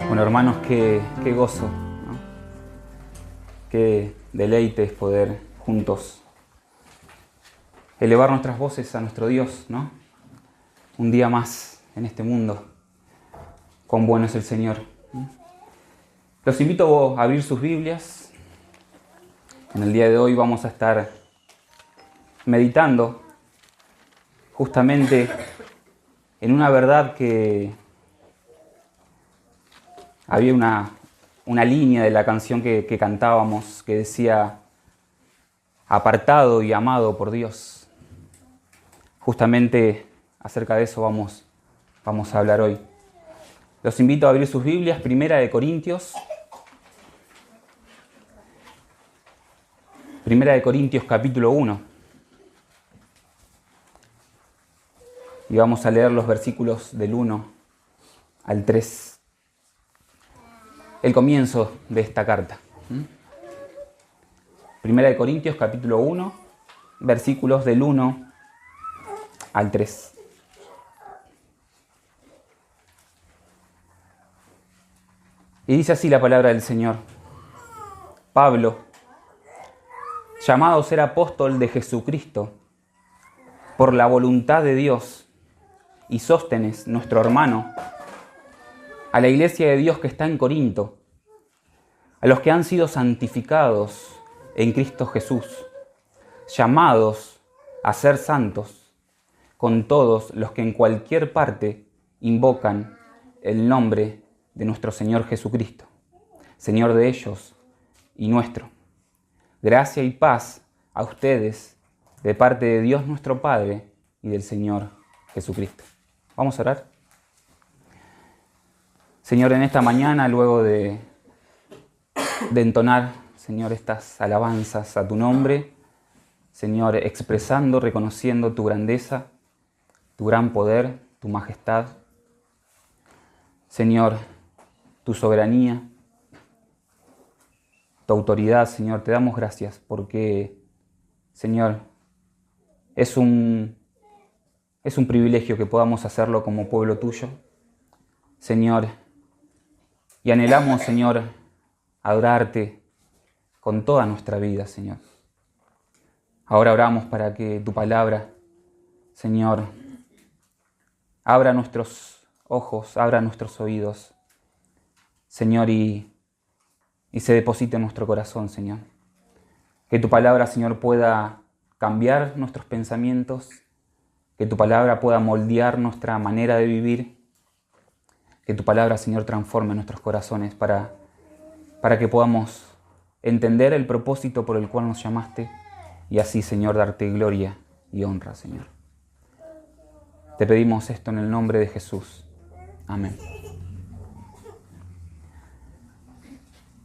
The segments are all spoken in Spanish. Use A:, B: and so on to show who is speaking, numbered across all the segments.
A: Bueno, hermanos, qué gozo, ¿no? Qué deleite es poder juntos elevar nuestras voces a nuestro Dios, ¿no? Un día más en este mundo. Cuán bueno es el Señor. Los invito a abrir sus Biblias. En el día de hoy vamos a estar meditando justamente en una verdad que había una línea de la canción que cantábamos que decía: apartado y amado por Dios. Justamente acerca de eso vamos a hablar hoy. Los invito a abrir sus Biblias, Primera de Corintios capítulo 1. Y vamos a leer los versículos del 1 al 3. El comienzo de esta carta. Primera de Corintios capítulo 1, versículos del 1 al 3. Y dice así la palabra del Señor. Pablo, llamado a ser apóstol de Jesucristo, por la voluntad de Dios, y Sóstenes, nuestro hermano, a la iglesia de Dios que está en Corinto, a los que han sido santificados en Cristo Jesús, llamados a ser santos, con todos los que en cualquier parte invocan el nombre de nuestro Señor Jesucristo, Señor de ellos y nuestro. Gracia y paz a ustedes de parte de Dios nuestro Padre y del Señor Jesucristo. Vamos a orar. Señor, en esta mañana, luego de entonar, Señor, estas alabanzas a tu nombre, Señor, expresando, reconociendo tu grandeza, tu gran poder, tu majestad, Señor, tu soberanía, tu autoridad, Señor, te damos gracias porque, Señor, es un privilegio que podamos hacerlo como pueblo tuyo, Señor, y anhelamos, Señor, adorarte con toda nuestra vida, Señor. Ahora oramos para que tu palabra, Señor, abra nuestros ojos, abra nuestros oídos, Señor, y se deposite en nuestro corazón, Señor. Que tu palabra, Señor, pueda cambiar nuestros pensamientos, que tu palabra pueda moldear nuestra manera de vivir, que tu palabra, Señor, transforme nuestros corazones para que podamos entender el propósito por el cual nos llamaste y así, Señor, darte gloria y honra, Señor. Te pedimos esto en el nombre de Jesús. Amén.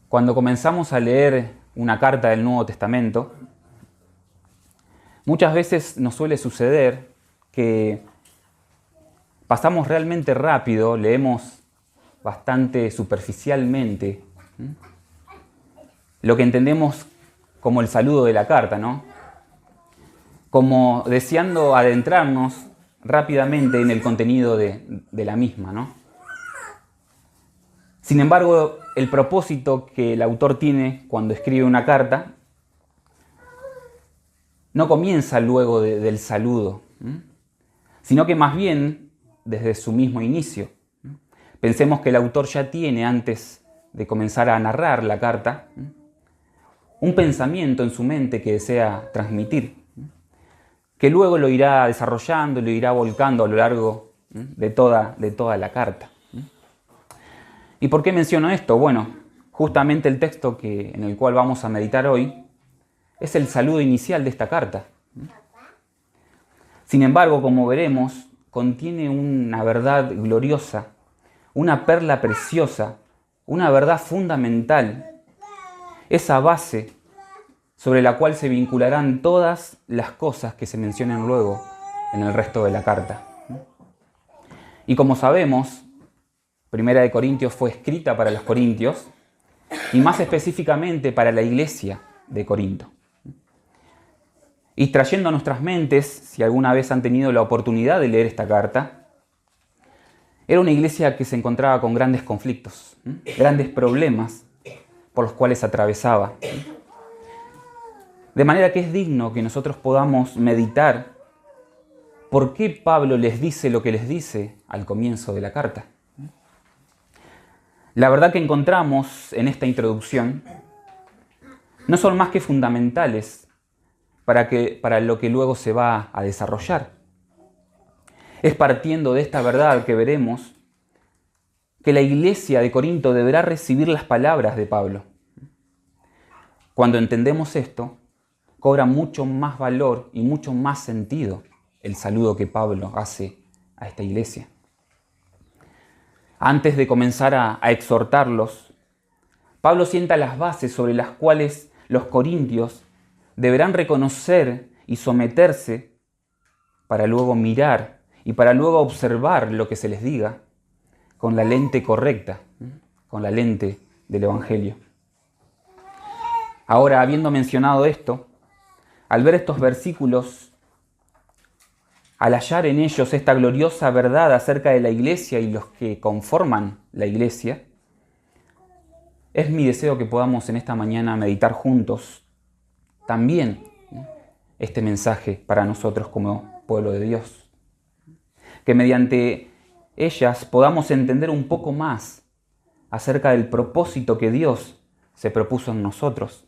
A: Cuando comenzamos a leer una carta del Nuevo Testamento, muchas veces nos suele suceder que pasamos realmente rápido, leemos bastante superficialmente lo que entendemos como el saludo de la carta, ¿no? Como deseando adentrarnos rápidamente en el contenido de la misma, ¿no? Sin embargo, el propósito que el autor tiene cuando escribe una carta no comienza luego del saludo, sino que más bien desde su mismo inicio. Pensemos que el autor ya tiene, antes de comenzar a narrar la carta, un pensamiento en su mente que desea transmitir, que luego lo irá desarrollando y lo irá volcando a lo largo de toda la carta. ¿Y por qué menciono esto? Bueno, justamente el texto en el cual vamos a meditar hoy es el saludo inicial de esta carta. Sin embargo, como veremos, contiene una verdad gloriosa, una perla preciosa, una verdad fundamental, esa base sobre la cual se vincularán todas las cosas que se mencionen luego en el resto de la carta. Y como sabemos, Primera de Corintios fue escrita para los corintios y más específicamente para la iglesia de Corinto. Y trayendo a nuestras mentes, si alguna vez han tenido la oportunidad de leer esta carta, Era una iglesia que se encontraba con grandes conflictos, grandes problemas por los cuales atravesaba. De manera que es digno que nosotros podamos meditar por qué Pablo les dice lo que les dice al comienzo de la carta. La verdad que encontramos en esta introducción no son más que fundamentales para lo que luego se va a desarrollar. Es partiendo de esta verdad que veremos que la iglesia de Corinto deberá recibir las palabras de Pablo. Cuando entendemos esto, cobra mucho más valor y mucho más sentido el saludo que Pablo hace a esta iglesia. Antes de comenzar a exhortarlos, Pablo sienta las bases sobre las cuales los corintios deberán reconocer y someterse para luego mirar y para luego observar lo que se les diga con la lente correcta, con la lente del Evangelio. Ahora, habiendo mencionado esto, al ver estos versículos, al hallar en ellos esta gloriosa verdad acerca de la iglesia y los que conforman la iglesia, es mi deseo que podamos en esta mañana meditar juntos también este mensaje para nosotros como pueblo de Dios. Que mediante ellas podamos entender un poco más acerca del propósito que Dios se propuso en nosotros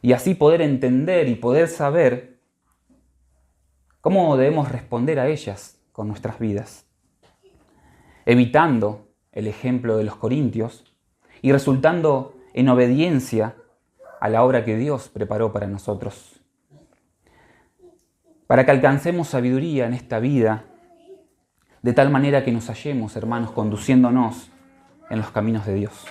A: y así poder entender y poder saber cómo debemos responder a ellas con nuestras vidas, evitando el ejemplo de los corintios y resultando en obediencia a la obra que Dios preparó para nosotros. Para que alcancemos sabiduría en esta vida, de tal manera que nos hallemos, hermanos, conduciéndonos en los caminos de Dios.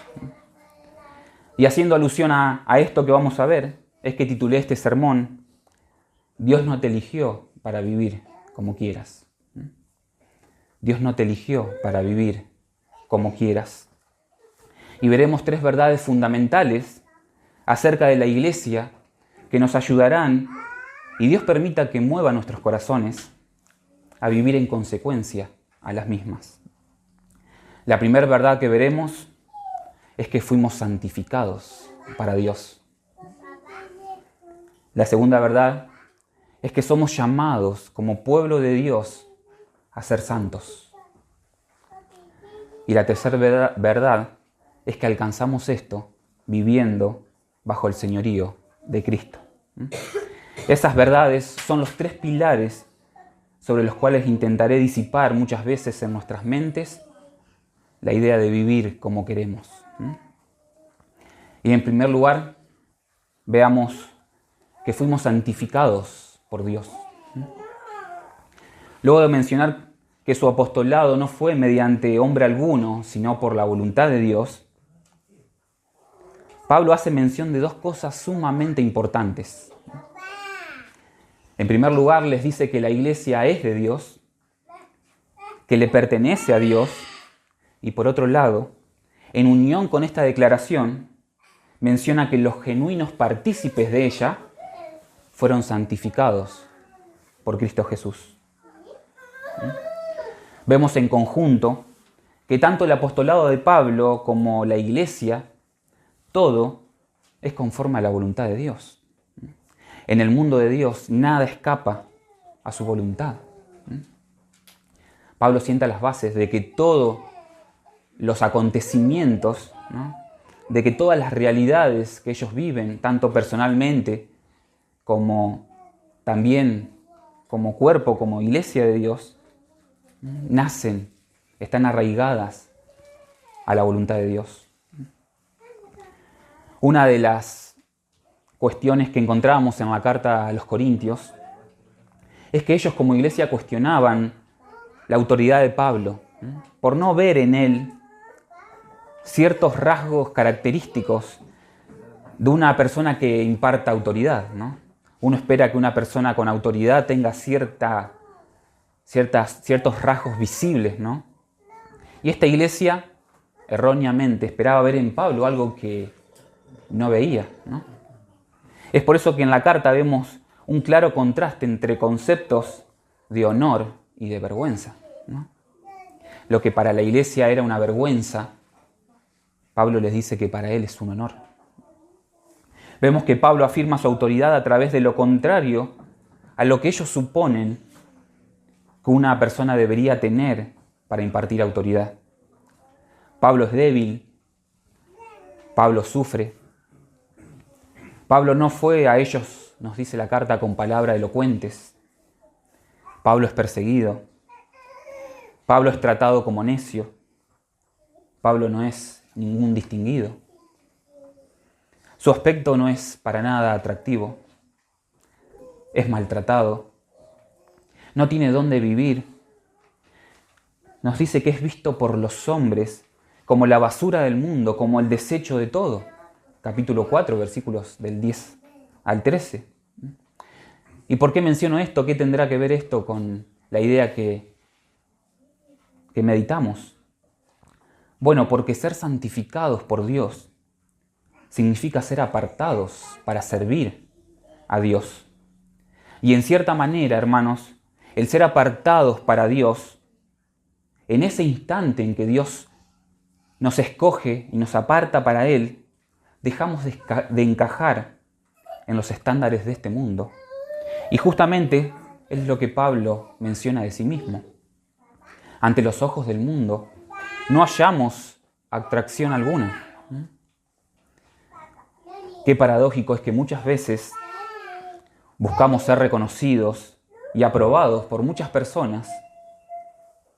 A: Y haciendo alusión a esto que vamos a ver, es que titulé este sermón, Dios no te eligió para vivir como quieras. Dios no te eligió para vivir como quieras. Y veremos tres verdades fundamentales acerca de la iglesia que nos ayudarán, y Dios permita que mueva nuestros corazones a vivir en consecuencia a las mismas. La primera verdad que veremos es que fuimos santificados para Dios. La segunda verdad es que somos llamados como pueblo de Dios a ser santos. Y la tercera verdad es que alcanzamos esto viviendo bajo el señorío de Cristo. Esas verdades son los tres pilares sobre los cuales intentaré disipar muchas veces en nuestras mentes la idea de vivir como queremos. Y en primer lugar, veamos que fuimos santificados por Dios. Luego de mencionar que su apostolado no fue mediante hombre alguno, sino por la voluntad de Dios, Pablo hace mención de dos cosas sumamente importantes. En primer lugar, les dice que la iglesia es de Dios, que le pertenece a Dios, y por otro lado, en unión con esta declaración, menciona que los genuinos partícipes de ella fueron santificados por Cristo Jesús. Vemos en conjunto que tanto el apostolado de Pablo como la iglesia, todo es conforme a la voluntad de Dios. En el mundo de Dios nada escapa a su voluntad. Pablo sienta las bases de que todos los acontecimientos, de que todas las realidades que ellos viven, tanto personalmente como también como cuerpo, como iglesia de Dios, nacen, están arraigadas a la voluntad de Dios. Una de las cuestiones que encontramos en la carta a los Corintios es que ellos como iglesia cuestionaban la autoridad de Pablo por no ver en él ciertos rasgos característicos de una persona que imparta autoridad, ¿no? Uno espera que una persona con autoridad tenga ciertos rasgos visibles, ¿no? Y esta iglesia erróneamente esperaba ver en Pablo algo que no veía, ¿no? Es por eso que en la carta vemos un claro contraste entre conceptos de honor y de vergüenza, ¿no? lo que para la iglesia era una vergüenza, Pablo les dice que para él es un honor. Vemos que Pablo afirma su autoridad a través de lo contrario a lo que ellos suponen que una persona debería tener para impartir autoridad. Pablo es débil, Pablo sufre. Pablo no fue a ellos, nos dice la carta, con palabras elocuentes. Pablo es perseguido. Pablo es tratado como necio. Pablo no es ningún distinguido. Su aspecto no es para nada atractivo. Es maltratado. No tiene dónde vivir. Nos dice que es visto por los hombres como la basura del mundo, como el desecho de todo. Capítulo 4, versículos del 10 al 13. ¿Y por qué menciono esto? ¿Qué tendrá que ver esto con la idea que meditamos? Bueno, porque ser santificados por Dios significa ser apartados para servir a Dios. Y en cierta manera, hermanos, el ser apartados para Dios, en ese instante en que Dios nos escoge y nos aparta para Él, dejamos de encajar en los estándares de este mundo. Y justamente es lo que Pablo menciona de sí mismo. Ante los ojos del mundo no hallamos atracción alguna. Qué paradójico es que muchas veces buscamos ser reconocidos y aprobados por muchas personas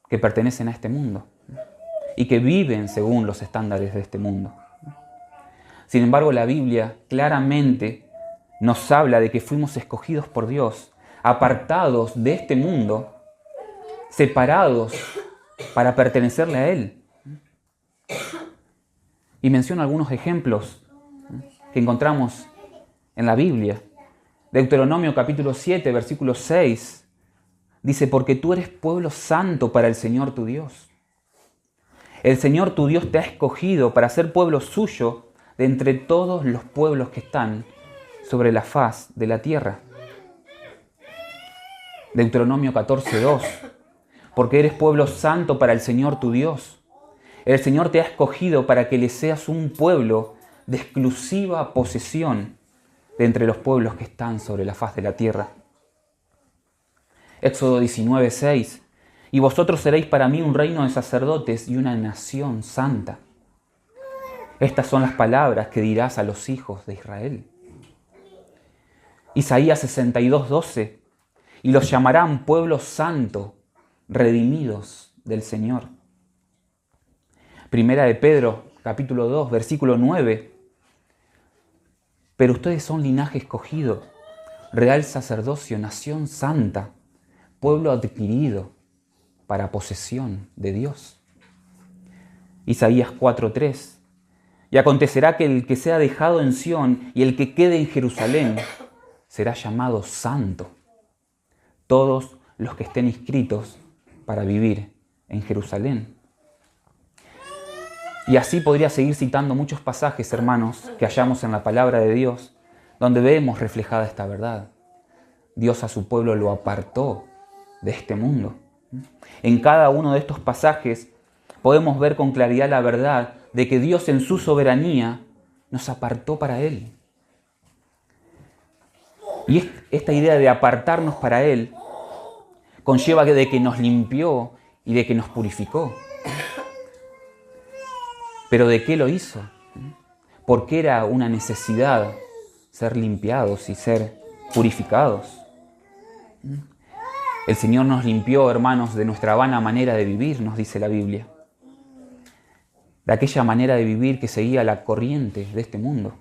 A: que pertenecen a este mundo y que viven según los estándares de este mundo. Sin embargo, la Biblia claramente nos habla de que fuimos escogidos por Dios, apartados de este mundo, separados para pertenecerle a Él. Y menciono algunos ejemplos que encontramos en la Biblia. Deuteronomio capítulo 7, versículo 6, dice: porque tú eres pueblo santo para el Señor tu Dios. El Señor tu Dios te ha escogido para ser pueblo suyo de entre todos los pueblos que están sobre la faz de la tierra. Deuteronomio 14, 2, porque eres pueblo santo para el Señor tu Dios. El Señor te ha escogido para que le seas un pueblo de exclusiva posesión de entre los pueblos que están sobre la faz de la tierra. Éxodo 19, 6. Y vosotros seréis para mí un reino de sacerdotes y una nación santa. Estas son las palabras que dirás a los hijos de Israel. Isaías 62, 12. Y los llamarán pueblo santo, redimidos del Señor. Primera de Pedro, capítulo 2, versículo 9. Pero ustedes son linaje escogido, real sacerdocio, nación santa, pueblo adquirido para posesión de Dios. Isaías 4:3. Y acontecerá que el que sea dejado en Sión y el que quede en Jerusalén será llamado santo. Todos los que estén inscritos para vivir en Jerusalén. Y así podría seguir citando muchos pasajes, hermanos, que hallamos en la palabra de Dios, donde vemos reflejada esta verdad. Dios a su pueblo lo apartó de este mundo. En cada uno de estos pasajes podemos ver con claridad la verdad de que Dios en su soberanía nos apartó para Él. Y esta idea de apartarnos para Él conlleva de que nos limpió y de que nos purificó. ¿Pero de qué lo hizo? Porque era una necesidad ser limpiados y ser purificados. El Señor nos limpió, hermanos, de nuestra vana manera de vivir, nos dice la Biblia. De aquella manera de vivir que seguía la corriente de este mundo.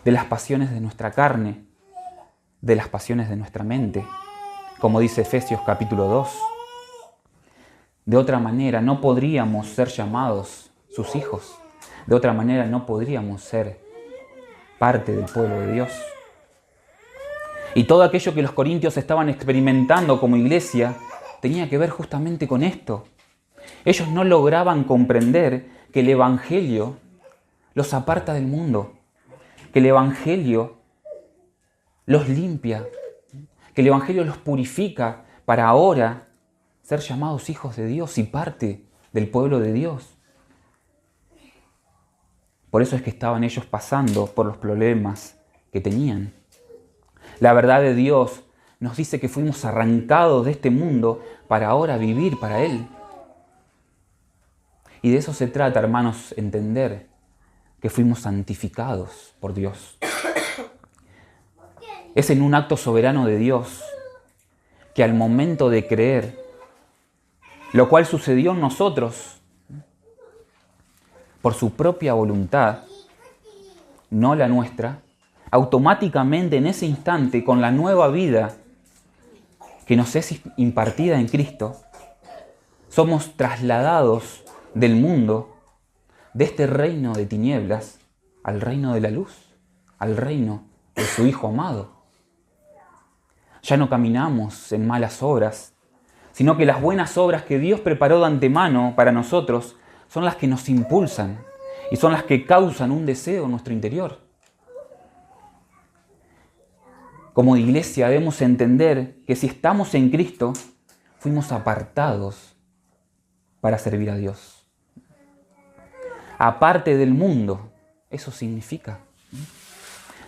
A: De las pasiones de nuestra carne, de las pasiones de nuestra mente, como dice Efesios capítulo 2. De otra manera no podríamos ser llamados sus hijos. De otra manera no podríamos ser parte del pueblo de Dios. Y todo aquello que los corintios estaban experimentando como iglesia tenía que ver justamente con esto. Ellos no lograban comprender que el Evangelio los aparta del mundo, que el Evangelio los limpia, que el Evangelio los purifica para ahora ser llamados hijos de Dios y parte del pueblo de Dios. Por eso es que estaban ellos pasando por los problemas que tenían. La verdad de Dios nos dice que fuimos arrancados de este mundo para ahora vivir para Él. Y de eso se trata, hermanos, entender que fuimos santificados por Dios. Es en un acto soberano de Dios que al momento de creer, lo cual sucedió en nosotros, por su propia voluntad, no la nuestra, automáticamente en ese instante, con la nueva vida que nos es impartida en Cristo, somos trasladados del mundo, de este reino de tinieblas, al reino de la luz, al reino de su Hijo amado. Ya no caminamos en malas obras, sino que las buenas obras que Dios preparó de antemano para nosotros son las que nos impulsan y son las que causan un deseo en nuestro interior. Como iglesia debemos entender que si estamos en Cristo, fuimos apartados para servir a Dios. Aparte del mundo, eso significa.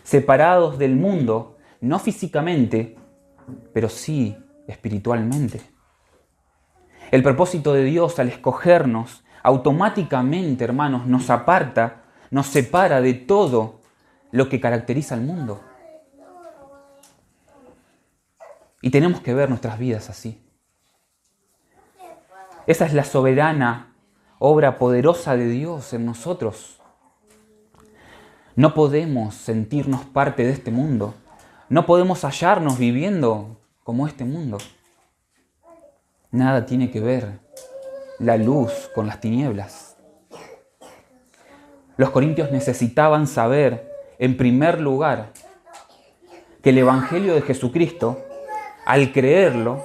A: Separados del mundo, no físicamente, pero sí espiritualmente. El propósito de Dios al escogernos, automáticamente, hermanos, nos aparta, nos separa de todo lo que caracteriza al mundo. Y tenemos que ver nuestras vidas así. Esa es la soberana obra poderosa de Dios en nosotros. No podemos sentirnos parte de este mundo. No podemos hallarnos viviendo como este mundo. Nada tiene que ver la luz con las tinieblas. Los corintios necesitaban saber, en primer lugar, que el Evangelio de Jesucristo, al creerlo,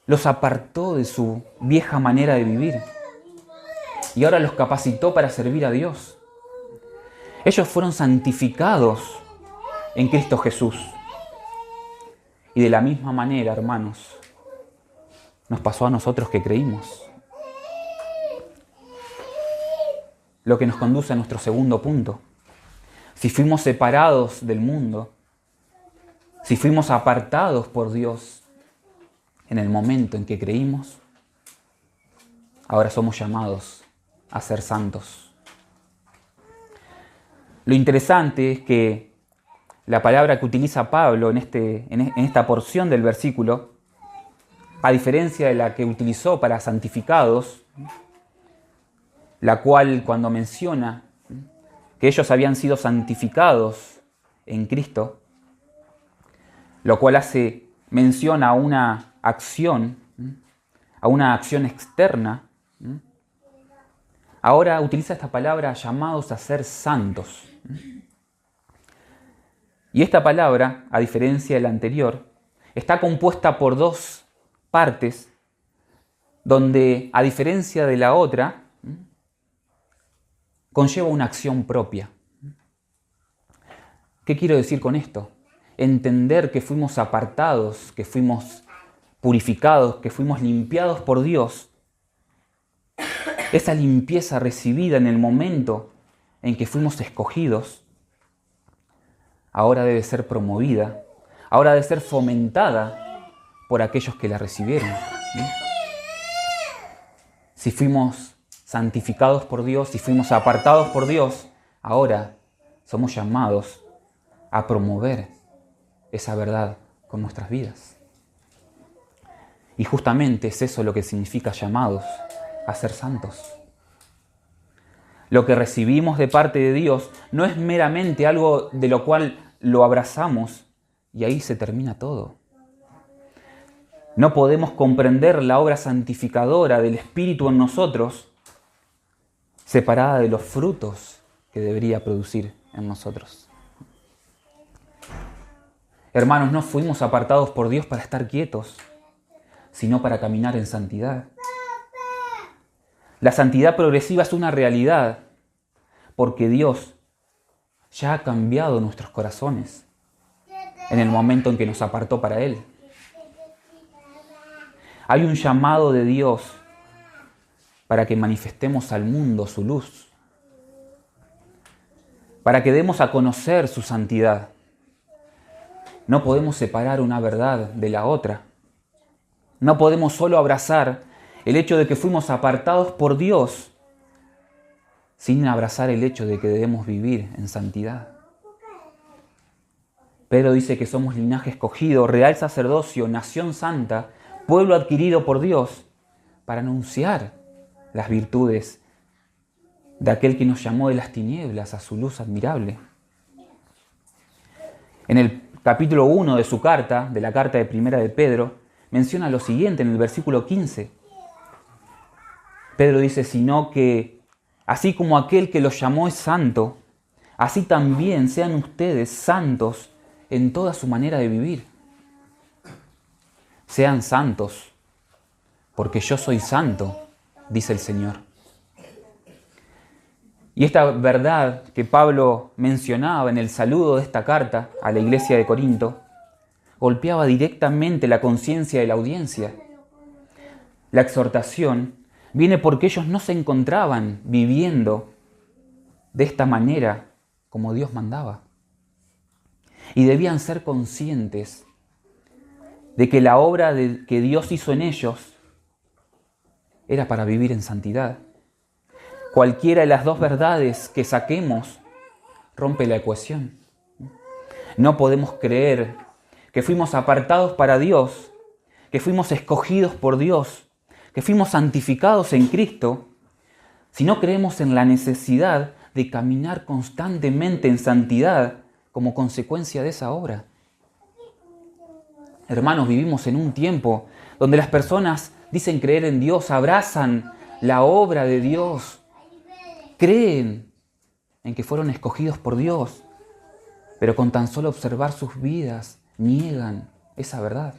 A: los apartó de su vieja manera de vivir y ahora los capacitó para servir a Dios. Ellos fueron santificados en Cristo Jesús. Y de la misma manera, hermanos, nos pasó a nosotros que creímos. Lo que nos conduce a nuestro segundo punto. Si fuimos separados del mundo, si fuimos apartados por Dios en el momento en que creímos, ahora somos llamados a ser santos. Lo interesante es que la palabra que utiliza Pablo en esta porción del versículo, a diferencia de la que utilizó para santificados, la cual cuando menciona que ellos habían sido santificados en Cristo, lo cual hace mención a una acción externa, ahora utiliza esta palabra llamados a ser santos. Y esta palabra, a diferencia de la anterior, está compuesta por dos partes, donde, a diferencia de la otra, conlleva una acción propia. ¿Qué quiero decir con esto? Entender que fuimos apartados, que fuimos purificados, que fuimos limpiados por Dios. Esa limpieza recibida en el momento en que fuimos escogidos, ahora debe ser promovida, ahora debe ser fomentada por aquellos que la recibieron. Si fuimos santificados por Dios, si fuimos apartados por Dios, ahora somos llamados a promover esa verdad con nuestras vidas. Y justamente es eso lo que significa llamados a ser santos. Lo que recibimos de parte de Dios no es meramente algo de lo cual lo abrazamos y ahí se termina todo. No podemos comprender la obra santificadora del Espíritu en nosotros separada de los frutos que debería producir en nosotros. Hermanos, no fuimos apartados por Dios para estar quietos, sino para caminar en santidad. La santidad progresiva es una realidad porque Dios ya ha cambiado nuestros corazones en el momento en que nos apartó para Él. Hay un llamado de Dios para que manifestemos al mundo su luz, para que demos a conocer su santidad. No podemos separar una verdad de la otra. No podemos solo abrazar el hecho de que fuimos apartados por Dios sin abrazar el hecho de que debemos vivir en santidad. Pedro dice que somos linaje escogido, real sacerdocio, nación santa, pueblo adquirido por Dios, para anunciar las virtudes de aquel que nos llamó de las tinieblas a su luz admirable. En el capítulo 1 de su carta, de la carta de Primera de Pedro, menciona lo siguiente en el versículo 15. Pedro dice, sino que así como aquel que los llamó es santo, así también sean ustedes santos en toda su manera de vivir. Sean santos, porque yo soy santo, dice el Señor. Y esta verdad que Pablo mencionaba en el saludo de esta carta a la iglesia de Corinto, golpeaba directamente la conciencia de la audiencia. La exhortación viene porque ellos no se encontraban viviendo de esta manera como Dios mandaba. Y debían ser conscientes de que la obra que Dios hizo en ellos era para vivir en santidad. Cualquiera de las dos verdades que saquemos rompe la ecuación. No podemos creer que fuimos apartados para Dios, que fuimos escogidos por Dios, que fuimos santificados en Cristo, si no creemos en la necesidad de caminar constantemente en santidad como consecuencia de esa obra. Hermanos, vivimos en un tiempo donde las personas dicen creer en Dios, abrazan la obra de Dios, creen en que fueron escogidos por Dios, pero con tan solo observar sus vidas niegan esa verdad.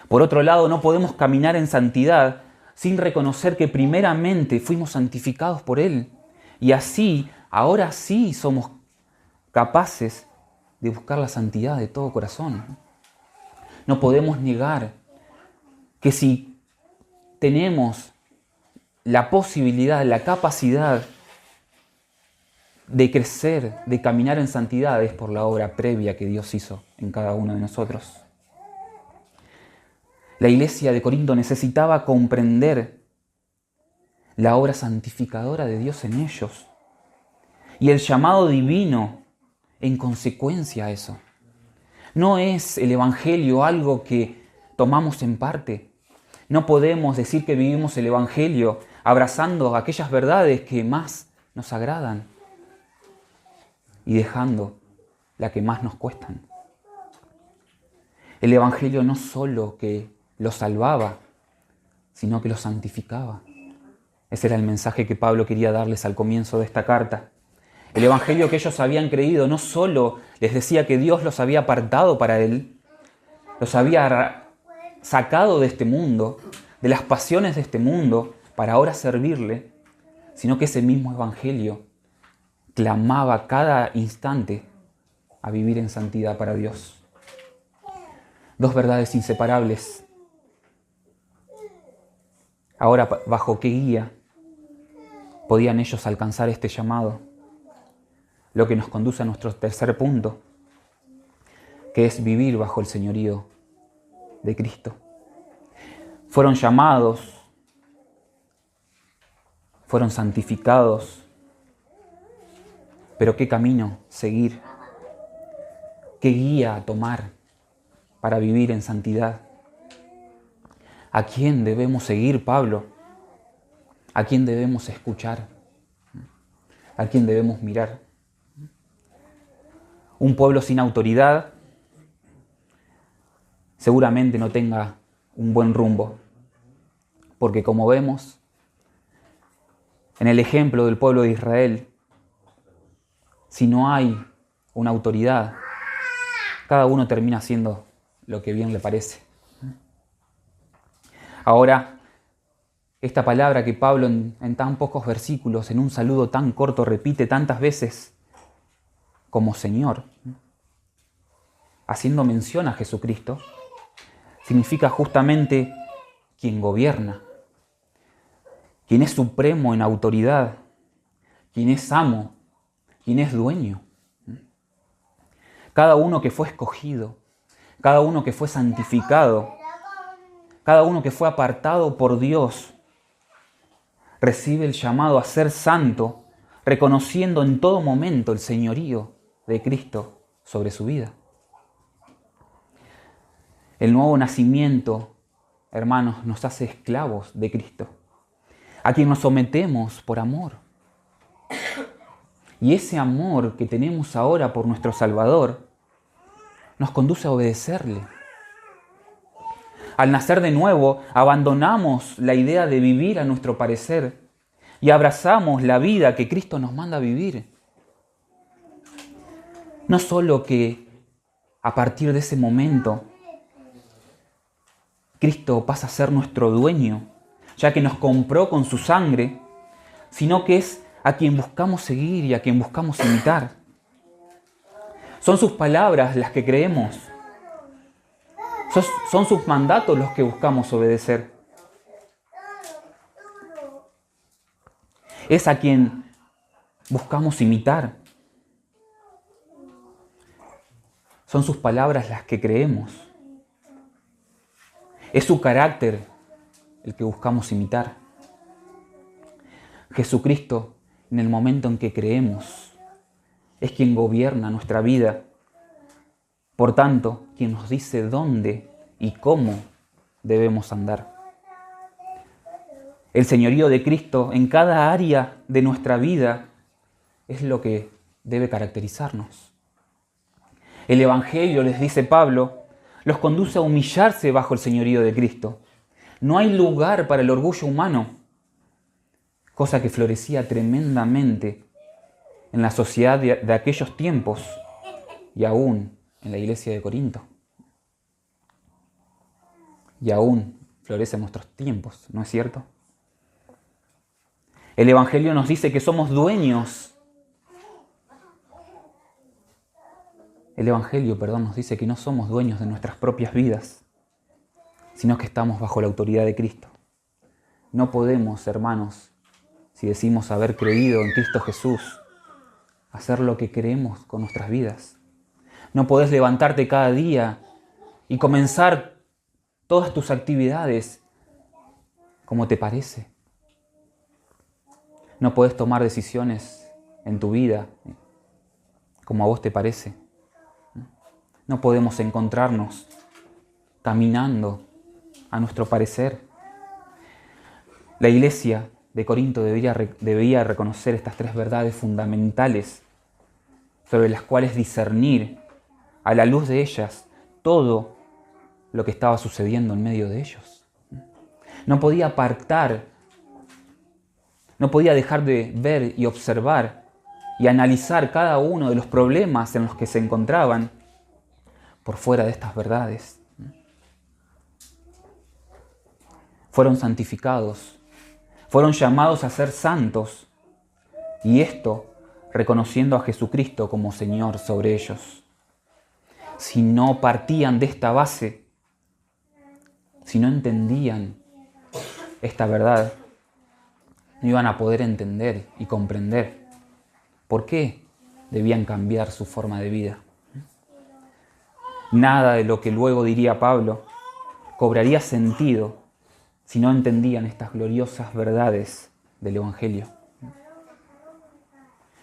A: Por otro lado, no podemos caminar en santidad sin reconocer que primeramente fuimos santificados por Él. Y así, ahora sí somos capaces de buscar la santidad de todo corazón. No podemos negar que si tenemos la posibilidad, la capacidad de crecer, de caminar en santidad, es por la obra previa que Dios hizo en cada uno de nosotros. La iglesia de Corinto necesitaba comprender la obra santificadora de Dios en ellos y el llamado divino en consecuencia a eso. No es el Evangelio algo que tomamos en parte. No podemos decir que vivimos el Evangelio abrazando aquellas verdades que más nos agradan y dejando la que más nos cuestan. El Evangelio no solo que los salvaba, sino que los santificaba. Ese era el mensaje que Pablo quería darles al comienzo de esta carta. El Evangelio que ellos habían creído no solo les decía que Dios los había apartado para Él, los había sacado de este mundo, de las pasiones de este mundo, para ahora servirle, sino que ese mismo Evangelio clamaba cada instante a vivir en santidad para Dios. Dos verdades inseparables. Ahora, ¿bajo qué guía podían ellos alcanzar este llamado? Lo que nos conduce a nuestro tercer punto, que es vivir bajo el señorío de Cristo. Fueron llamados, fueron santificados, pero ¿qué camino seguir? ¿Qué guía tomar para vivir en santidad? ¿A quién debemos seguir, Pablo? ¿A quién debemos escuchar? ¿A quién debemos mirar? Un pueblo sin autoridad seguramente no tenga un buen rumbo, porque como vemos en el ejemplo del pueblo de Israel, si no hay una autoridad, cada uno termina haciendo lo que bien le parece. Ahora, esta palabra que Pablo en tan pocos versículos, en un saludo tan corto, repite tantas veces como Señor, haciendo mención a Jesucristo, significa justamente quien gobierna, quien es supremo en autoridad, quien es amo, quien es dueño. Cada uno que fue escogido, cada uno que fue santificado, cada uno que fue apartado por Dios, recibe el llamado a ser santo, reconociendo en todo momento el señorío de Cristo sobre su vida. El nuevo nacimiento, hermanos, nos hace esclavos de Cristo, a quien nos sometemos por amor. Y ese amor que tenemos ahora por nuestro Salvador nos conduce a obedecerle. Al nacer de nuevo, abandonamos la idea de vivir a nuestro parecer y abrazamos la vida que Cristo nos manda a vivir. No solo que a partir de ese momento Cristo pasa a ser nuestro dueño, ya que nos compró con su sangre, sino que es a quien buscamos seguir y a quien buscamos imitar. Son sus palabras las que creemos. Son sus mandatos los que buscamos obedecer. Es a quien buscamos imitar. Son sus palabras las que creemos. Es su carácter el que buscamos imitar. Jesucristo, en el momento en que creemos, es quien gobierna nuestra vida. Por tanto, quien nos dice dónde y cómo debemos andar. El señorío de Cristo en cada área de nuestra vida es lo que debe caracterizarnos. El Evangelio, les dice Pablo, los conduce a humillarse bajo el señorío de Cristo. No hay lugar para el orgullo humano, cosa que florecía tremendamente en la sociedad de aquellos tiempos y aún en la iglesia de Corinto. Y aún florece en nuestros tiempos, ¿no es cierto? El Evangelio nos dice que somos dueños. El Evangelio, nos dice que no somos dueños de nuestras propias vidas, sino que estamos bajo la autoridad de Cristo. No podemos, hermanos, si decimos haber creído en Cristo Jesús, hacer lo que queremos con nuestras vidas. No podés levantarte cada día y comenzar todas tus actividades como te parece. No podés tomar decisiones en tu vida como a vos te parece. No podemos encontrarnos caminando a nuestro parecer. La iglesia de Corinto debía reconocer estas tres verdades fundamentales sobre las cuales discernir a la luz de ellas todo lo que estaba sucediendo en medio de ellos. No podía apartar, no podía dejar de ver y observar y analizar cada uno de los problemas en los que se encontraban por fuera de estas verdades. Fueron santificados, fueron llamados a ser santos, y esto reconociendo a Jesucristo como Señor sobre ellos. Si no partían de esta base, si no entendían esta verdad, no iban a poder entender y comprender por qué debían cambiar su forma de vida. Nada de lo que luego diría Pablo cobraría sentido si no entendían estas gloriosas verdades del Evangelio.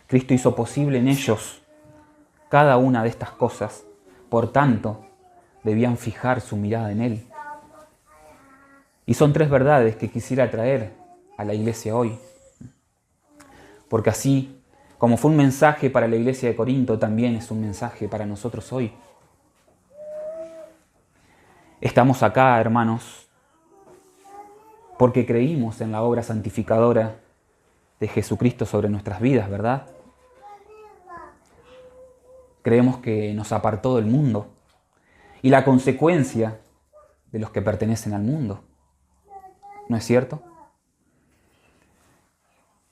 A: Cristo hizo posible en ellos cada una de estas cosas, por tanto, debían fijar su mirada en Él. Y son tres verdades que quisiera traer a la iglesia hoy. Porque así, como fue un mensaje para la iglesia de Corinto, también es un mensaje para nosotros hoy. Estamos acá, hermanos, porque creímos en la obra santificadora de Jesucristo sobre nuestras vidas, ¿verdad? Creemos que nos apartó del mundo y la consecuencia de los que pertenecen al mundo. ¿No es cierto?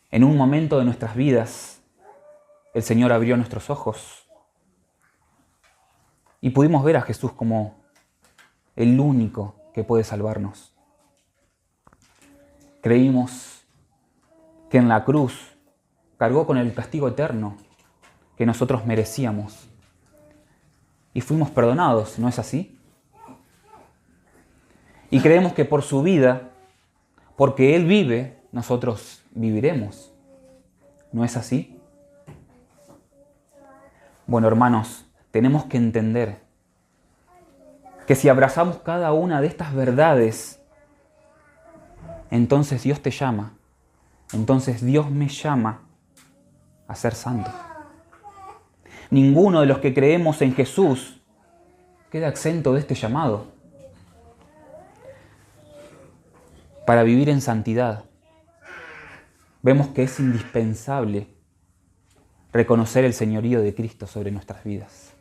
A: En un momento de nuestras vidas, el Señor abrió nuestros ojos y pudimos ver a Jesús como el único que puede salvarnos. Creímos que en la cruz cargó con el castigo eterno que nosotros merecíamos y fuimos perdonados, ¿no es así? Y creemos que por su vida, porque Él vive, nosotros viviremos, ¿no es así? Bueno, hermanos, tenemos que entender que si abrazamos cada una de estas verdades, entonces Dios te llama, entonces Dios me llama a ser santo. Ninguno de los que creemos en Jesús queda exento de este llamado. Para vivir en santidad, vemos que es indispensable reconocer el señorío de Cristo sobre nuestras vidas.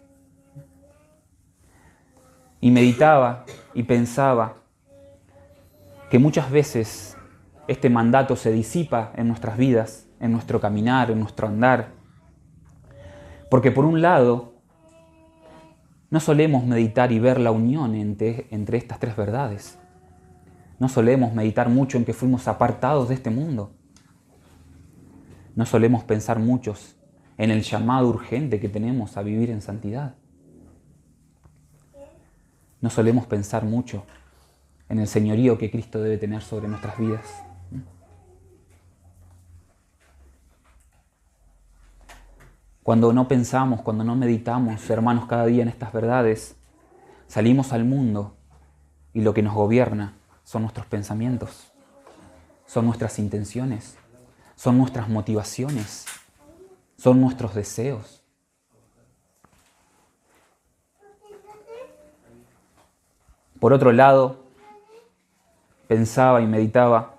A: Y meditaba y pensaba que muchas veces este mandato se disipa en nuestras vidas, en nuestro caminar, en nuestro andar. Porque por un lado, no solemos meditar y ver la unión entre estas tres verdades. No solemos meditar mucho en que fuimos apartados de este mundo. No solemos pensar muchos en el llamado urgente que tenemos a vivir en santidad. No solemos pensar mucho en el señorío que Cristo debe tener sobre nuestras vidas. Cuando no pensamos, cuando no meditamos, hermanos, cada día en estas verdades, salimos al mundo y lo que nos gobierna son nuestros pensamientos, son nuestras intenciones, son nuestras motivaciones, son nuestros deseos. Por otro lado, pensaba y meditaba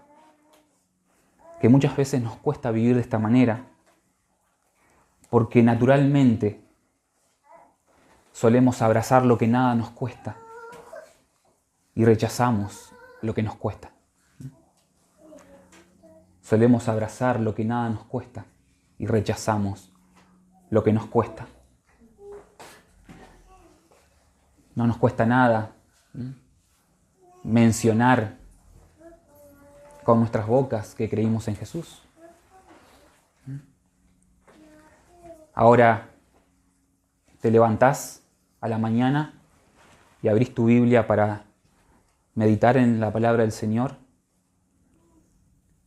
A: que muchas veces nos cuesta vivir de esta manera porque naturalmente solemos abrazar lo que nada nos cuesta y rechazamos lo que nos cuesta. Solemos abrazar lo que nada nos cuesta y rechazamos lo que nos cuesta. No nos cuesta nada mencionar con nuestras bocas que creímos en Jesús. Ahora te levantás a la mañana y abrís tu Biblia para meditar en la palabra del Señor.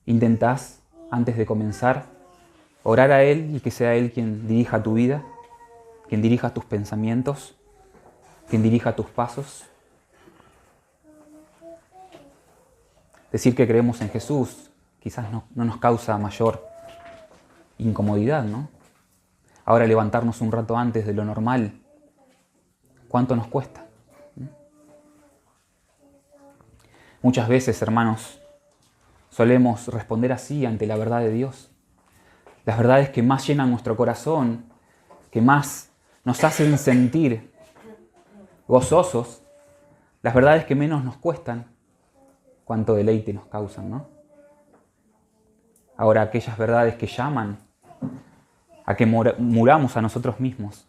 A: Intentás, antes de comenzar, orar a Él y que sea Él quien dirija tu vida, quien dirija tus pensamientos, quien dirija tus pasos. Decir que creemos en Jesús quizás no nos causa mayor incomodidad, ¿no? Ahora levantarnos un rato antes de lo normal, ¿cuánto nos cuesta? Muchas veces, hermanos, solemos responder así ante la verdad de Dios. Las verdades que más llenan nuestro corazón, que más nos hacen sentir gozosos, las verdades que menos nos cuestan, cuánto deleite nos causan, ¿no? Ahora, aquellas verdades que llaman a que muramos a nosotros mismos,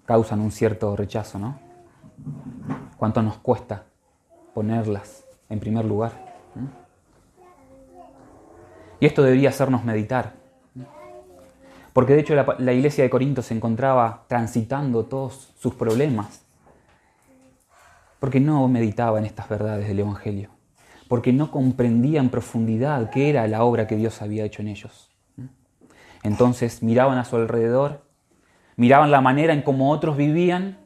A: causan un cierto rechazo, ¿no? Cuánto nos cuesta ponerlas en primer lugar. Y esto debería hacernos meditar. Porque de hecho la iglesia de Corinto se encontraba transitando todos sus problemas. Porque no meditaba en estas verdades del Evangelio. Porque no comprendía en profundidad qué era la obra que Dios había hecho en ellos. Entonces miraban a su alrededor, miraban la manera en cómo otros vivían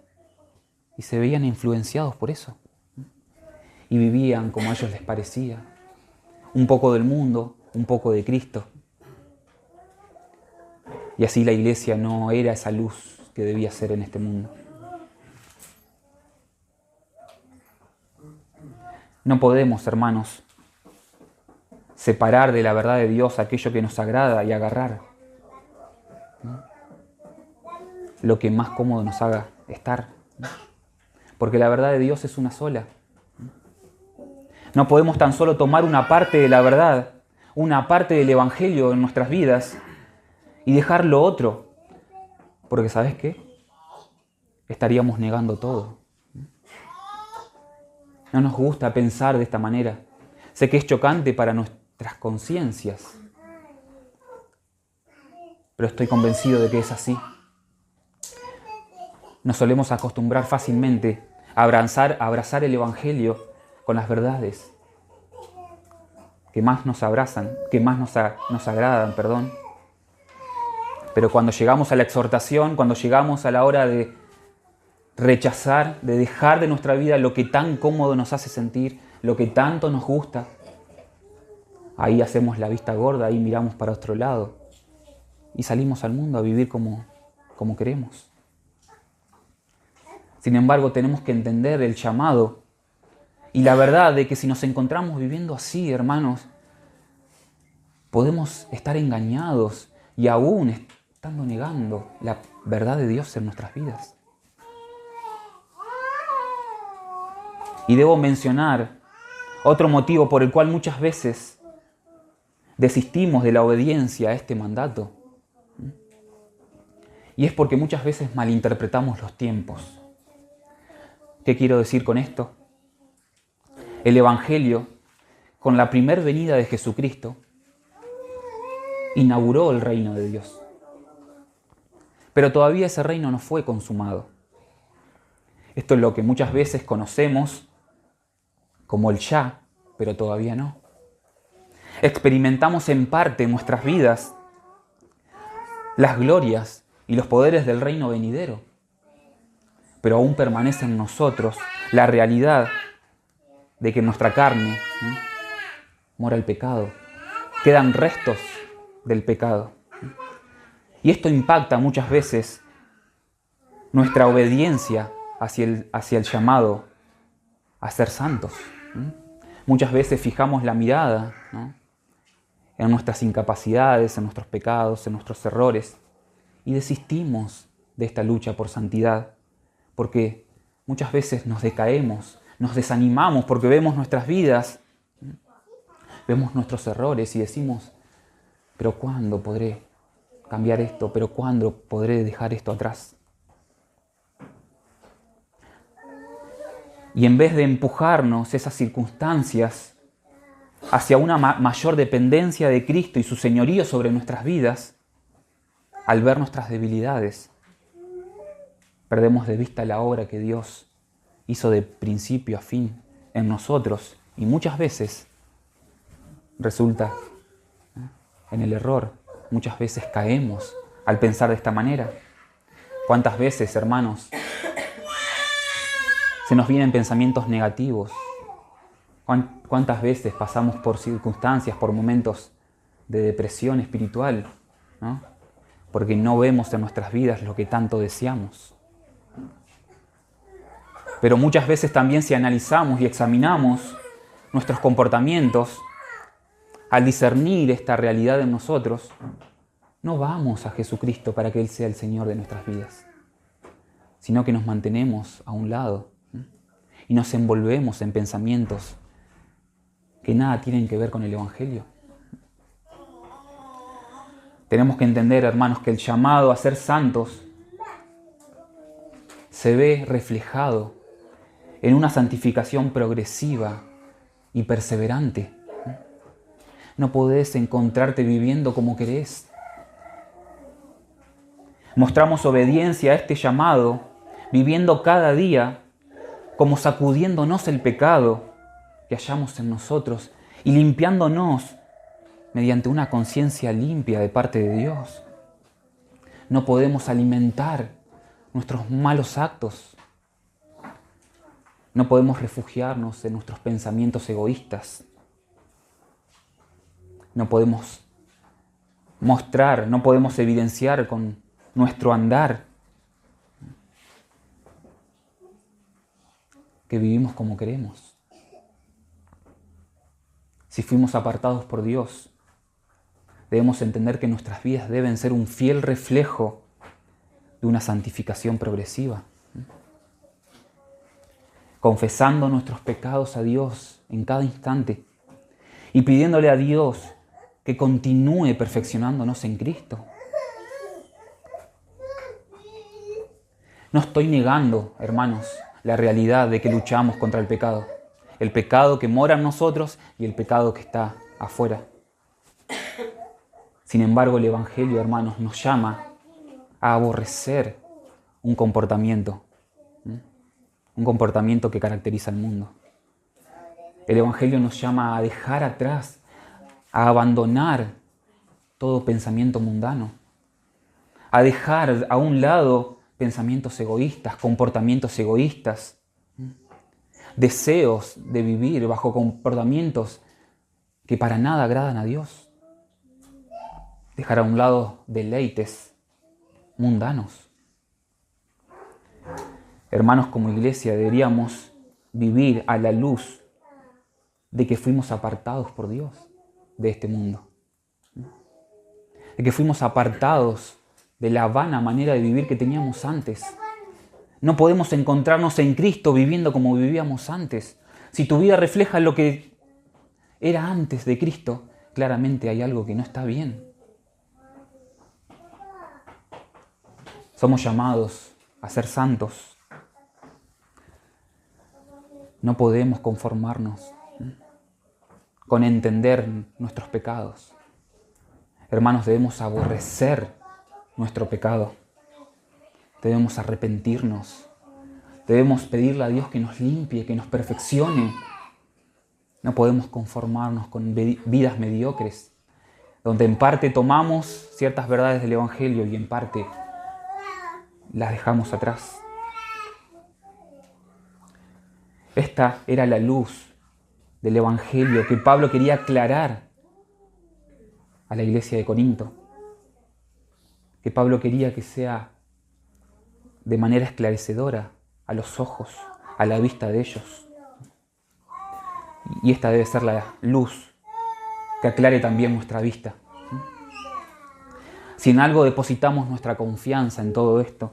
A: y se veían influenciados por eso. Y vivían como a ellos les parecía. Un poco del mundo, un poco de Cristo. Y así la iglesia no era esa luz que debía ser en este mundo. No podemos, hermanos, separar de la verdad de Dios aquello que nos agrada y agarrar lo que más cómodo nos haga estar. Porque la verdad de Dios es una sola. No podemos tan solo tomar una parte de la verdad, una parte del Evangelio en nuestras vidas y dejar lo otro. Porque ¿sabes qué? Estaríamos negando todo. No nos gusta pensar de esta manera. Sé que es chocante para nuestras conciencias, pero estoy convencido de que es así. Nos solemos acostumbrar fácilmente a abrazar el Evangelio con las verdades que más nos abrazan, que más nos agradan, perdón. Pero cuando llegamos a la exhortación, cuando llegamos a la hora de rechazar, de dejar de nuestra vida lo que tan cómodo nos hace sentir, lo que tanto nos gusta, ahí hacemos la vista gorda, ahí miramos para otro lado y salimos al mundo a vivir como queremos. Sin embargo, tenemos que entender el llamado y la verdad de que si nos encontramos viviendo así, hermanos, podemos estar engañados y aún estando negando la verdad de Dios en nuestras vidas. Y debo mencionar otro motivo por el cual muchas veces desistimos de la obediencia a este mandato. Y es porque muchas veces malinterpretamos los tiempos. ¿Qué quiero decir con esto? El Evangelio, con la primer venida de Jesucristo, inauguró el reino de Dios. Pero todavía ese reino no fue consumado. Esto es lo que muchas veces conocemos como el ya, pero todavía no. Experimentamos en parte en nuestras vidas las glorias y los poderes del reino venidero, pero aún permanece en nosotros la realidad de que en nuestra carne mora el pecado. Quedan restos del pecado. Y esto impacta muchas veces nuestra obediencia hacia el llamado a ser santos. Muchas veces fijamos la mirada, ¿no?, en nuestras incapacidades, en nuestros pecados, en nuestros errores, y desistimos de esta lucha por santidad, porque muchas veces nos decaemos, nos desanimamos porque vemos nuestras vidas, vemos nuestros errores y decimos, ¿pero cuándo podré cambiar esto? ¿Pero cuándo podré dejar esto atrás? Y en vez de empujarnos esas circunstancias hacia una mayor dependencia de Cristo y su señorío sobre nuestras vidas, al ver nuestras debilidades, perdemos de vista la obra que Dios hizo de principio a fin en nosotros y muchas veces resulta en el error. Muchas veces caemos al pensar de esta manera. ¿Cuántas veces, hermanos, se nos vienen pensamientos negativos? ¿Cuántas veces pasamos por circunstancias, por momentos de depresión espiritual, ¿no?, porque no vemos en nuestras vidas lo que tanto deseamos? Pero muchas veces también, si analizamos y examinamos nuestros comportamientos, al discernir esta realidad en nosotros, no vamos a Jesucristo para que Él sea el Señor de nuestras vidas, sino que nos mantenemos a un lado y nos envolvemos en pensamientos que nada tienen que ver con el Evangelio. Tenemos que entender, hermanos, que el llamado a ser santos se ve reflejado en una santificación progresiva y perseverante. No podés encontrarte viviendo como querés. Mostramos obediencia a este llamado, viviendo cada día como sacudiéndonos el pecado que hallamos en nosotros y limpiándonos mediante una conciencia limpia de parte de Dios. No podemos alimentar nuestros malos actos. No podemos refugiarnos en nuestros pensamientos egoístas. No podemos mostrar, no podemos evidenciar con nuestro andar que vivimos como queremos. Si fuimos apartados por Dios, debemos entender que nuestras vidas deben ser un fiel reflejo de una santificación progresiva, confesando nuestros pecados a Dios en cada instante y pidiéndole a Dios que continúe perfeccionándonos en Cristo. No estoy negando, hermanos, la realidad de que luchamos contra el pecado. el pecado que mora en nosotros y el pecado que está afuera. Sin embargo, el Evangelio, hermanos, nos llama a aborrecer un comportamiento que caracteriza al mundo. El Evangelio nos llama a dejar atrás, a abandonar todo pensamiento mundano, a dejar a un lado pensamientos egoístas, comportamientos egoístas, deseos de vivir bajo comportamientos que para nada agradan a Dios. Dejar a un lado deleites mundanos. Hermanos, como iglesia deberíamos vivir a la luz de que fuimos apartados por Dios de este mundo. De que fuimos apartados de la vana manera de vivir que teníamos antes. No podemos encontrarnos en Cristo viviendo como vivíamos antes. Si tu vida refleja lo que era antes de Cristo, claramente hay algo que no está bien. Somos llamados a ser santos. No podemos conformarnos con entender nuestros pecados. Hermanos, debemos aborrecer nuestro pecado. Debemos arrepentirnos. Debemos pedirle a Dios que nos limpie, que nos perfeccione. No podemos conformarnos con vidas mediocres, donde en parte tomamos ciertas verdades del Evangelio y en parte las dejamos atrás. Esta era la luz del Evangelio que Pablo quería aclarar a la iglesia de Corinto. Que Pablo quería que sea de manera esclarecedora a los ojos, a la vista de ellos. Y esta debe ser la luz que aclare también nuestra vista. Si en algo depositamos nuestra confianza en todo esto,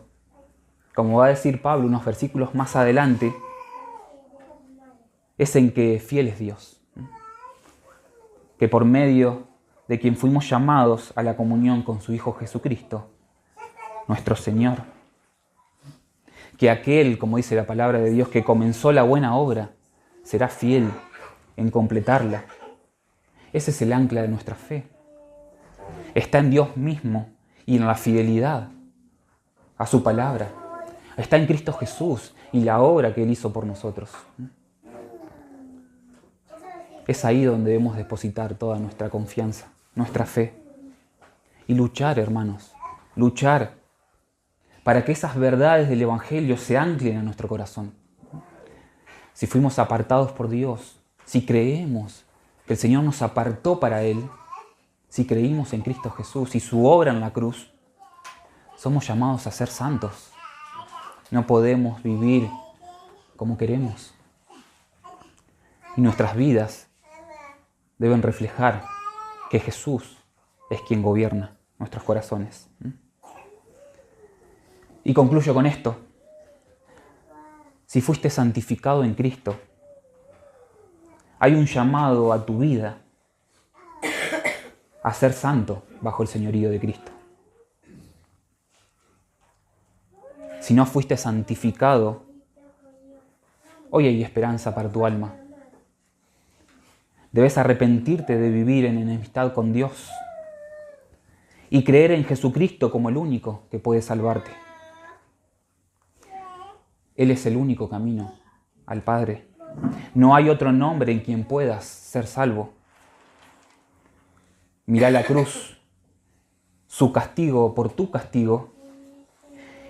A: como va a decir Pablo unos versículos más adelante, es en que fiel es Dios. Que por medio de quien fuimos llamados a la comunión con su Hijo Jesucristo, nuestro Señor, que aquel, como dice la palabra de Dios, que comenzó la buena obra, será fiel en completarla. Ese es el ancla de nuestra fe. Está en Dios mismo y en la fidelidad a su palabra. Está en Cristo Jesús y la obra que Él hizo por nosotros. Es ahí donde debemos depositar toda nuestra confianza, nuestra fe. Y luchar, hermanos, luchar para que esas verdades del Evangelio se anclen a nuestro corazón. Si fuimos apartados por Dios, si creemos que el Señor nos apartó para Él, si creímos en Cristo Jesús y su obra en la cruz, somos llamados a ser santos. No podemos vivir como queremos. Y nuestras vidas deben reflejar que Jesús es quien gobierna nuestros corazones. Y concluyo con esto. Si fuiste santificado en Cristo, hay un llamado a tu vida a ser santo bajo el señorío de Cristo. Si no fuiste santificado, hoy hay esperanza para tu alma. Debes arrepentirte de vivir en enemistad con Dios y creer en Jesucristo como el único que puede salvarte. Él es el único camino al Padre. No hay otro nombre en quien puedas ser salvo. Mirá la cruz, su castigo por tu castigo,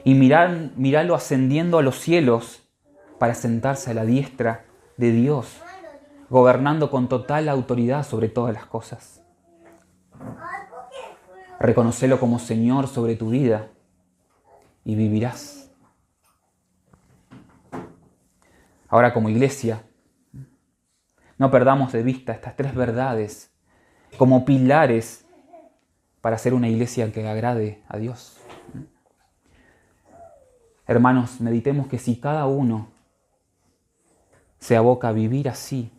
A: y miralo ascendiendo a los cielos para sentarse a la diestra de Dios, gobernando con total autoridad sobre todas las cosas. Reconocelo como Señor sobre tu vida y vivirás. Ahora, como iglesia, no perdamos de vista estas tres verdades como pilares para ser una iglesia que agrade a Dios. Hermanos, meditemos que si cada uno se aboca a vivir así,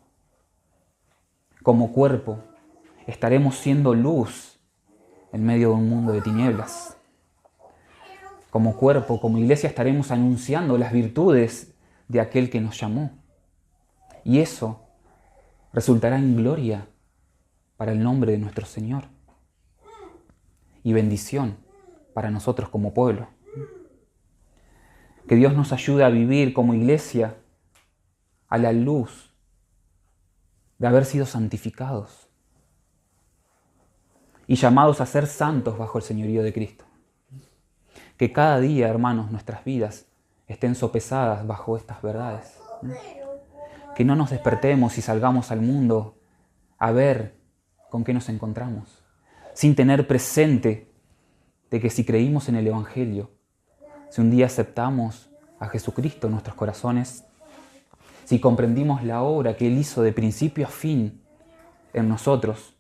A: como cuerpo, estaremos siendo luz en medio de un mundo de tinieblas. Como cuerpo, como iglesia, estaremos anunciando las virtudes de aquel que nos llamó. Y eso resultará en gloria para el nombre de nuestro Señor y bendición para nosotros como pueblo. Que Dios nos ayude a vivir como iglesia a la luz de haber sido santificados y llamados a ser santos bajo el señorío de Cristo. Que cada día, hermanos, nuestras vidas estén sopesadas bajo estas verdades. Que no nos despertemos y salgamos al mundo a ver con qué nos encontramos, sin tener presente de que si creímos en el Evangelio, si un día aceptamos a Jesucristo en nuestros corazones, si comprendimos la obra que Él hizo de principio a fin en nosotros,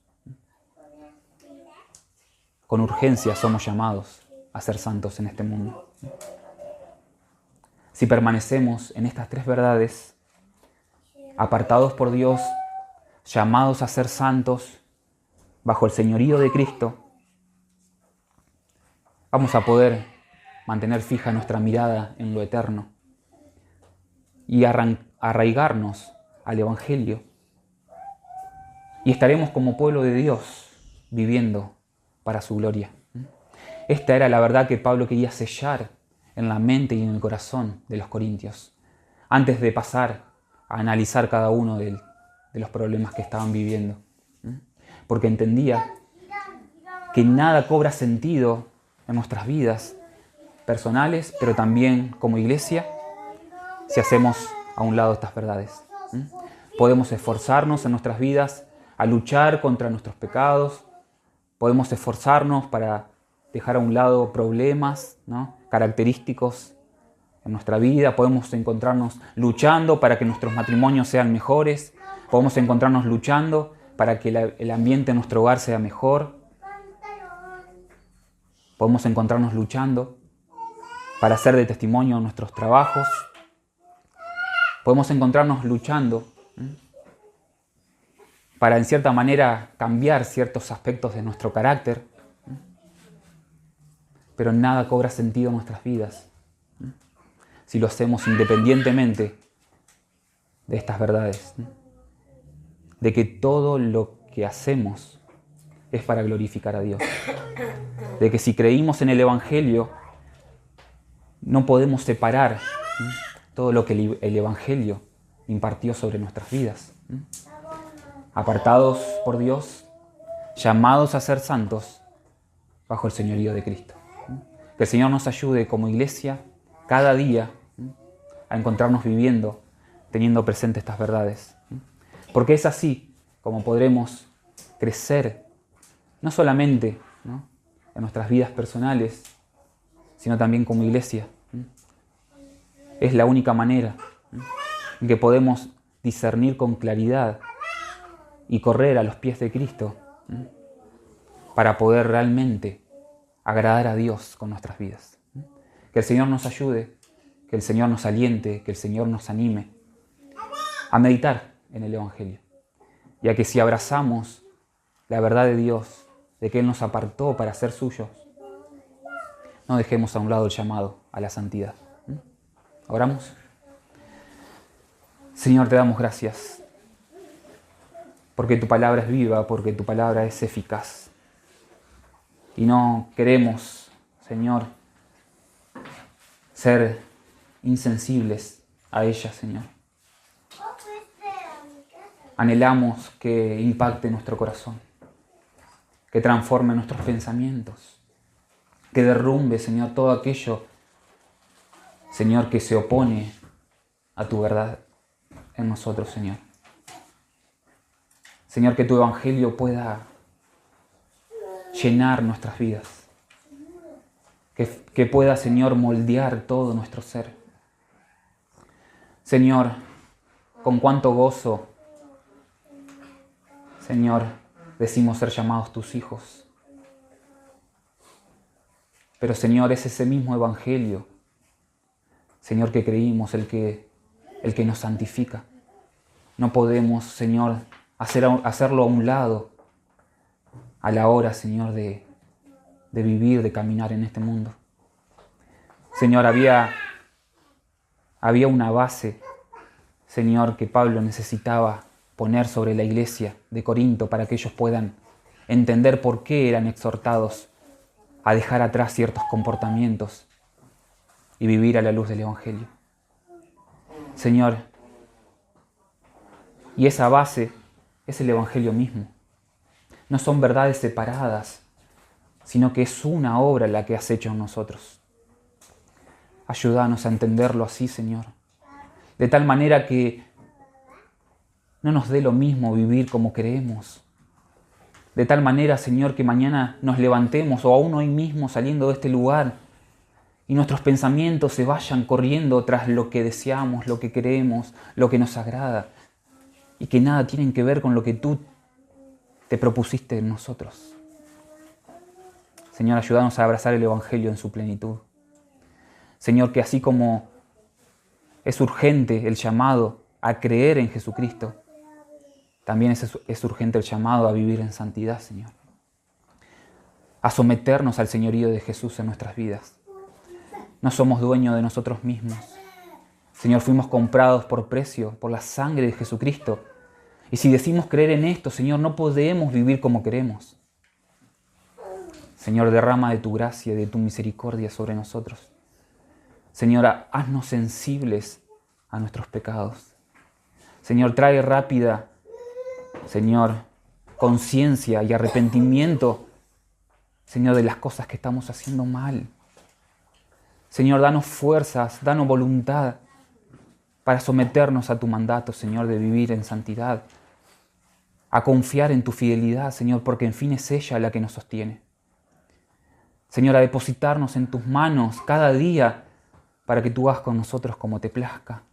A: con urgencia somos llamados a ser santos en este mundo. Si permanecemos en estas tres verdades, apartados por Dios, llamados a ser santos bajo el señorío de Cristo, vamos a poder mantener fija nuestra mirada en lo eterno y arraigarnos al Evangelio. Y estaremos como pueblo de Dios viviendo para su gloria. Esta era la verdad que Pablo quería sellar en la mente y en el corazón de los corintios, antes de pasar a analizar cada uno de los problemas que estaban viviendo. Porque entendía que nada cobra sentido en nuestras vidas personales, pero también como iglesia, si hacemos a un lado estas verdades. Podemos esforzarnos en nuestras vidas a luchar contra nuestros pecados, podemos esforzarnos para dejar a un lado problemas, ¿no?, característicos en nuestra vida, podemos encontrarnos luchando para que nuestros matrimonios sean mejores, podemos encontrarnos luchando para que el ambiente en nuestro hogar sea mejor, podemos encontrarnos luchando para ser de testimonio en nuestros trabajos, podemos encontrarnos luchando para en cierta manera cambiar ciertos aspectos de nuestro carácter, pero nada cobra sentido en nuestras vidas si lo hacemos independientemente de estas verdades, de que todo lo que hacemos es para glorificar a Dios, de que si creímos en el Evangelio no podemos separar todo lo que el Evangelio impartió sobre nuestras vidas. Apartados por Dios, llamados a ser santos bajo el señorío de Cristo. Que el Señor nos ayude como iglesia cada día a encontrarnos viviendo, teniendo presente estas verdades. Porque es así como podremos crecer, no solamente, ¿no?, en nuestras vidas personales, sino también como iglesia. Es la única manera en que podemos discernir con claridad y correr a los pies de Cristo para poder realmente agradar a Dios con nuestras vidas. Que el Señor nos ayude, que el Señor nos aliente, que el Señor nos anime a meditar en el Evangelio. Y a que si abrazamos la verdad de Dios, de que Él nos apartó para ser suyos, no dejemos a un lado el llamado a la santidad. ¿Oramos? Señor, te damos gracias porque tu palabra es viva, porque tu palabra es eficaz. Y no queremos, Señor, ser insensibles a ella, Señor. Anhelamos que impacte nuestro corazón, que transforme nuestros pensamientos, que derrumbe, Señor, todo aquello, Señor, que se opone a tu verdad en nosotros, Señor. Señor, que tu Evangelio pueda llenar nuestras vidas, que pueda, Señor, moldear todo nuestro ser. Señor, con cuánto gozo, Señor, decimos ser llamados tus hijos. Pero, Señor, es ese mismo Evangelio, Señor, que creímos, el que nos santifica. No podemos, Señor, hacerlo a un lado a la hora, Señor, de vivir, de caminar en este mundo. Señor, había una base Señor, que Pablo necesitaba poner sobre la iglesia de Corinto para que ellos puedan entender por qué eran exhortados a dejar atrás ciertos comportamientos y vivir a la luz del Evangelio. Señor, y esa base es el Evangelio mismo. No son verdades separadas, sino que es una obra la que has hecho en nosotros. Ayúdanos a entenderlo así, Señor. De tal manera que no nos dé lo mismo vivir como queremos. De tal manera, Señor, que mañana nos levantemos o aún hoy mismo saliendo de este lugar y nuestros pensamientos se vayan corriendo tras lo que deseamos, lo que queremos, lo que nos agrada y que nada tienen que ver con lo que tú te propusiste en nosotros. Señor, ayúdanos a abrazar el Evangelio en su plenitud. Señor, que así como es urgente el llamado a creer en Jesucristo, también es urgente el llamado a vivir en santidad, Señor. A someternos al señorío de Jesús en nuestras vidas. No somos dueños de nosotros mismos. Señor, fuimos comprados por precio, por la sangre de Jesucristo. Y si decimos creer en esto, Señor, no podemos vivir como queremos. Señor, derrama de tu gracia y de tu misericordia sobre nosotros. Señor, haznos sensibles a nuestros pecados. Señor, trae rápida, Señor, conciencia y arrepentimiento, Señor, de las cosas que estamos haciendo mal. Señor, danos fuerzas, danos voluntad para someternos a tu mandato, Señor, de vivir en santidad, a confiar en tu fidelidad, Señor, porque en fin es ella la que nos sostiene. Señor, a depositarnos en tus manos cada día para que tú hagas con nosotros como te plazca.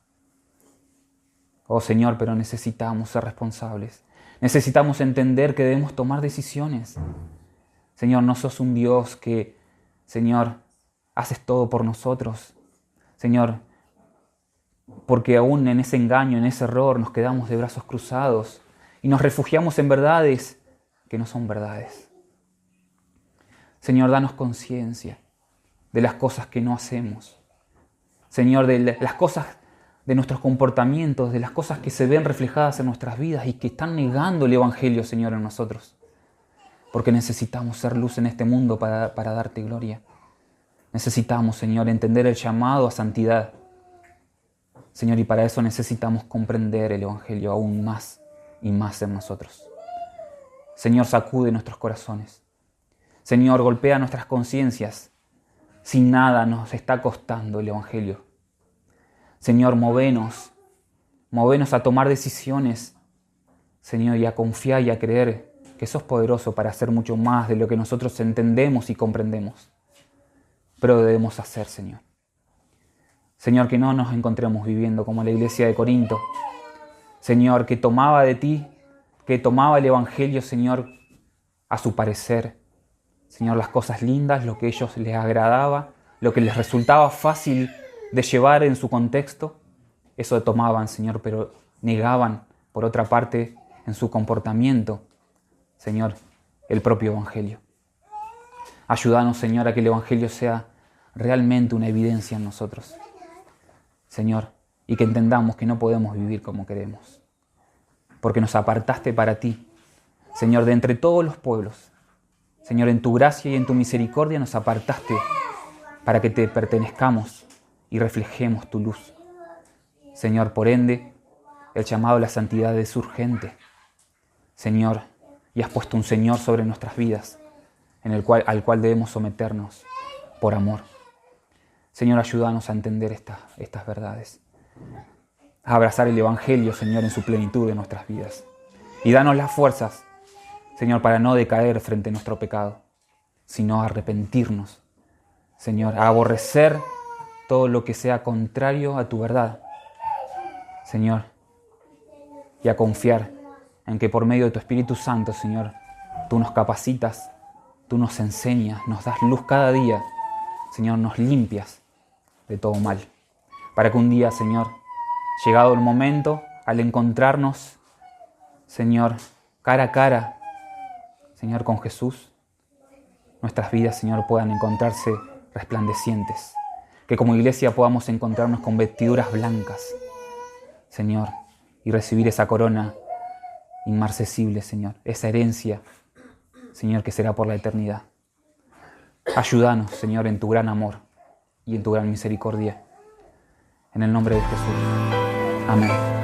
A: Oh Señor, pero necesitamos ser responsables. Necesitamos entender que debemos tomar decisiones. Señor, no sos un Dios que, Señor, haces todo por nosotros. Señor, porque aún en ese engaño, en ese error, nos quedamos de brazos cruzados y nos refugiamos en verdades que no son verdades. Señor, danos conciencia de las cosas que no hacemos. Señor, de las cosas, de nuestros comportamientos, de las cosas que se ven reflejadas en nuestras vidas y que están negando el Evangelio, Señor, en nosotros. Porque necesitamos ser luz en este mundo para darte gloria. Necesitamos, Señor, entender el llamado a santidad. Señor, y para eso necesitamos comprender el Evangelio aún más y más en nosotros. Señor, sacude nuestros corazones. Señor, golpea nuestras conciencias. Sin nada nos está costando el Evangelio. Señor, movenos a tomar decisiones, Señor, y a confiar y a creer que sos poderoso para hacer mucho más de lo que nosotros entendemos y comprendemos. Pero debemos hacer, Señor. Señor, que no nos encontremos viviendo como la iglesia de Corinto. Señor, que tomaba de ti, que tomaba el Evangelio, Señor, a su parecer. Señor, las cosas lindas, lo que a ellos les agradaba, lo que les resultaba fácil de llevar en su contexto, eso tomaban, Señor, pero negaban, por otra parte, en su comportamiento, Señor, el propio Evangelio. Ayúdanos, Señor, a que el Evangelio sea realmente una evidencia en nosotros, Señor, y que entendamos que no podemos vivir como queremos, porque nos apartaste para ti, Señor, de entre todos los pueblos. Señor, en tu gracia y en tu misericordia nos apartaste para que te pertenezcamos y reflejemos tu luz. Señor, por ende, el llamado a la santidad es urgente. Señor, y has puesto un Señor sobre nuestras vidas, al cual debemos someternos por amor. Señor, ayúdanos a entender estas verdades, a abrazar el Evangelio, Señor, en su plenitud de nuestras vidas. Y danos las fuerzas, Señor, para no decaer frente a nuestro pecado, sino a arrepentirnos, Señor, a aborrecer todo lo que sea contrario a tu verdad, Señor, y a confiar en que por medio de tu Espíritu Santo, Señor, tú nos capacitas, tú nos enseñas, nos das luz cada día, Señor, nos limpias de todo mal, para que un día, Señor, llegado el momento, al encontrarnos, Señor, cara a cara, Señor, con Jesús, nuestras vidas, Señor, puedan encontrarse resplandecientes. Que como iglesia podamos encontrarnos con vestiduras blancas. Señor, y recibir esa corona inmarcesible, Señor, esa herencia, Señor, que será por la eternidad. Ayúdanos, Señor, en tu gran amor y en tu gran misericordia. En el nombre de Jesús. Amén.